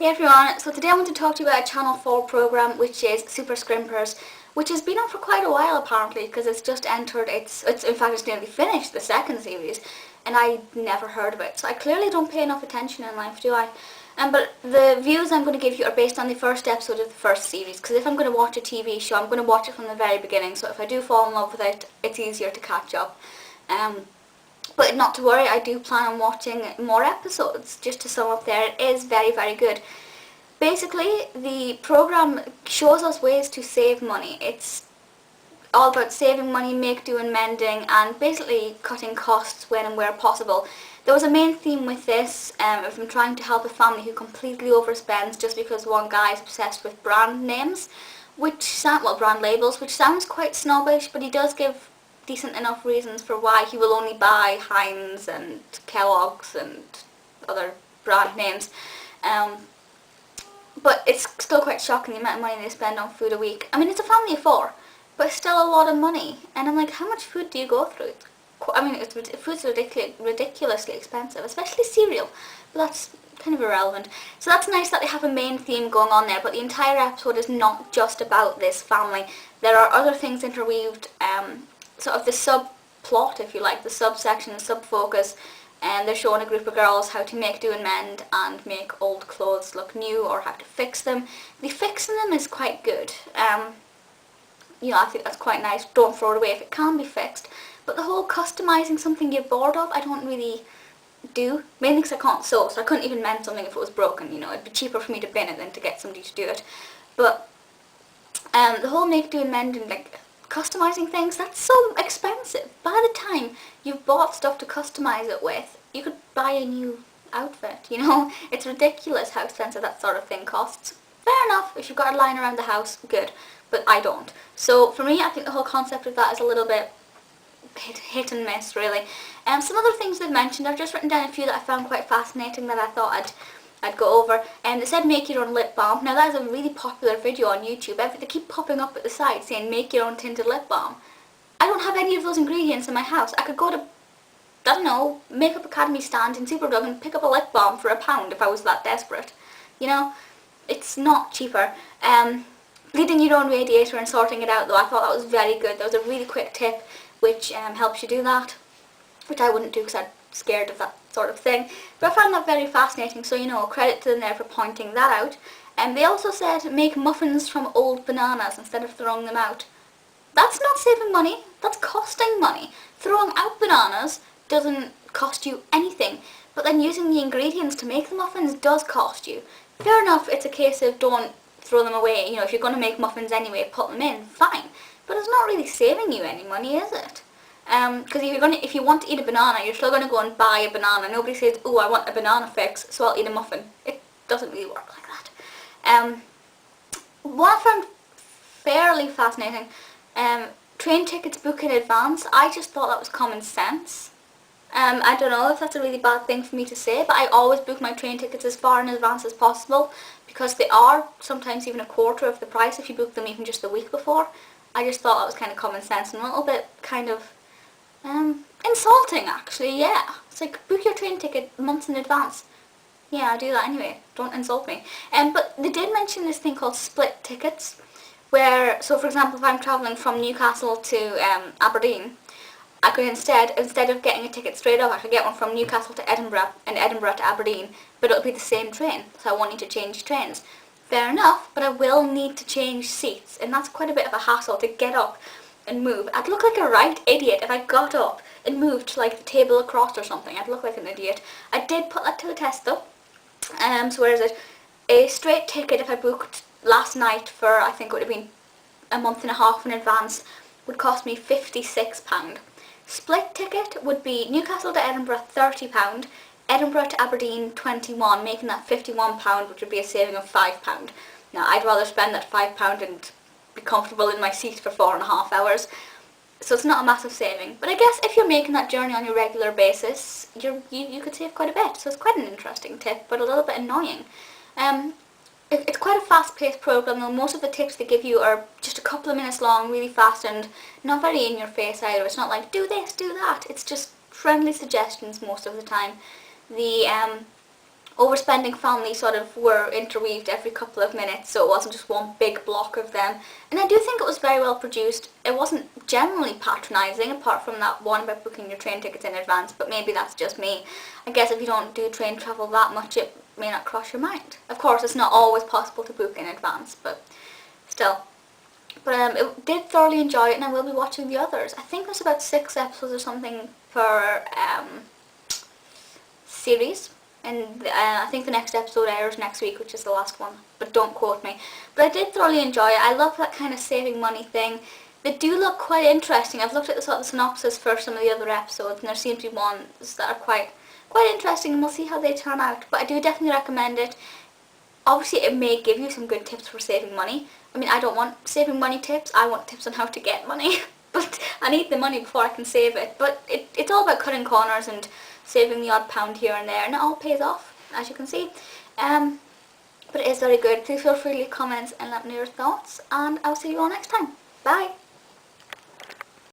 Hey everyone, so today I want to talk to you about a Channel 4 program which is SuperScrimpers, which has been on for quite a while apparently because it's just entered, it's in fact it's nearly finished, the second series, and I never heard of it, so I clearly don't pay enough attention in life, do I? But the views I'm going to give you are based on the first episode of the first series, because if I'm going to watch a TV show, I'm going to watch it from the very beginning, so if I do fall in love with it, it's easier to catch up. But not to worry, I do plan on watching more episodes. Just to sum up there, it is very, very good. Basically, the program shows us ways to save money. It's all about saving money, make do and mending, and basically cutting costs when and where possible. There was a main theme with this of them trying to help a family who completely overspends just because one guy is obsessed with brand names, brand labels, which sounds quite snobbish, but he does give decent enough reasons for why he will only buy Heinz and Kellogg's and other brand names. But it's still quite shocking the amount of money they spend on food a week. I mean, it's a family of 4, but it's still a lot of money. And I'm like, how much food do you go through? Food's ridiculously expensive, especially cereal. But that's kind of irrelevant. So that's nice that they have a main theme going on there, but the entire episode is not just about this family. There are other things interweaved, sort of the subplot, if you like, the subsection, the sub-focus, and they're showing a group of girls how to make do and mend and make old clothes look new, or how to fix them. The fixing them is quite good. I think that's quite nice. Don't throw it away if it can be fixed. But the whole customising something you're bored of, I don't really do. Mainly because I can't sew, so I couldn't even mend something if it was broken, It'd be cheaper for me to bin it than to get somebody to do it. But the whole make do and mend and customising things, that's so expensive. By the time you've bought stuff to customise it with, you could buy a new outfit, It's ridiculous how expensive that sort of thing costs. Fair enough, if you've got it lying around the house, good, but I don't. So for me, I think the whole concept of that is a little bit hit and miss, really. Some other things they've mentioned, I've just written down a few that I found quite fascinating that I thought I'd go over. They said make your own lip balm. Now that is a really popular video on YouTube. They keep popping up at the side saying make your own tinted lip balm. I don't have any of those ingredients in my house. I could go to, I don't know, Makeup Academy stand in Superdrug and pick up a lip balm for £1 if I was that desperate. It's not cheaper. Bleeding your own radiator and sorting it out though, I thought that was very good. That was a really quick tip which helps you do that, which I wouldn't do because I'm scared of that sort of thing. But I found that very fascinating, so credit to them there for pointing that out. And they also said make muffins from old bananas instead of throwing them out. That's not saving money, that's costing money. Throwing out bananas doesn't cost you anything, but then using the ingredients to make the muffins does cost you. Fair enough, it's a case of don't throw them away, if you're going to make muffins anyway, put them in, fine. But it's not really saving you any money, is it? Because if you want to eat a banana, you're still going to go and buy a banana. Nobody says, oh, I want a banana fix, so I'll eat a muffin. It doesn't really work like that. What I found fairly fascinating, train tickets book in advance, I just thought that was common sense. I don't know if that's a really bad thing for me to say, but I always book my train tickets as far in advance as possible because they are sometimes even a quarter of the price if you book them even just the week before. I just thought that was kind of common sense and a little bit kind of insulting actually, yeah. It's like, book your train ticket months in advance. Yeah, I do that anyway, don't insult me. But they did mention this thing called split tickets, where, so for example, if I'm travelling from Newcastle to Aberdeen, I could instead of getting a ticket straight up, I could get one from Newcastle to Edinburgh and Edinburgh to Aberdeen, but it'll be the same train, so I won't need to change trains. Fair enough, but I will need to change seats, and that's quite a bit of a hassle to get up and move. I'd look like a right idiot if I got up and moved to the table across or something. I'd look like an idiot. I did put that to the test though. So where is it? A straight ticket if I booked last night for, I think it would have been a month and a half in advance, would cost me £56. Split ticket would be Newcastle to Edinburgh £30, Edinburgh to Aberdeen £21, making that £51, which would be a saving of £5. Now I'd rather spend that £5 and be comfortable in my seat for 4.5 hours, so it's not a massive saving. But I guess if you're making that journey on a regular basis, you could save quite a bit, so it's quite an interesting tip, but a little bit annoying. It's quite a fast-paced program though. Most of the tips they give you are just a couple of minutes long, really fast, and not very in your face either. It's not like, do this, do that. It's just friendly suggestions most of the time. The overspending family sort of were interweaved every couple of minutes, so it wasn't just one big block of them. And I do think it was very well produced. It wasn't generally patronising, apart from that one about booking your train tickets in advance, but maybe that's just me. I guess if you don't do train travel that much, it may not cross your mind. Of course, it's not always possible to book in advance, but still. But I did thoroughly enjoy it, and I will be watching the others. I think there's about 6 episodes or something per series. And I think the next episode airs next week, which is the last one, but don't quote me. But I did thoroughly enjoy it. I love that kind of saving money thing. They do look quite interesting. I've looked at the sort of synopsis for some of the other episodes, and there seems to be ones that are quite interesting, and we'll see how they turn out. But I do definitely recommend it. Obviously, it may give you some good tips for saving money. I mean, I don't want saving money tips. I want tips on how to get money. But I need the money before I can save it. But it's all about cutting corners and saving the odd pound here and there, and it all pays off, as you can see. But it is very good. Please feel free to leave comments and let me know your thoughts, and I'll see you all next time. Bye!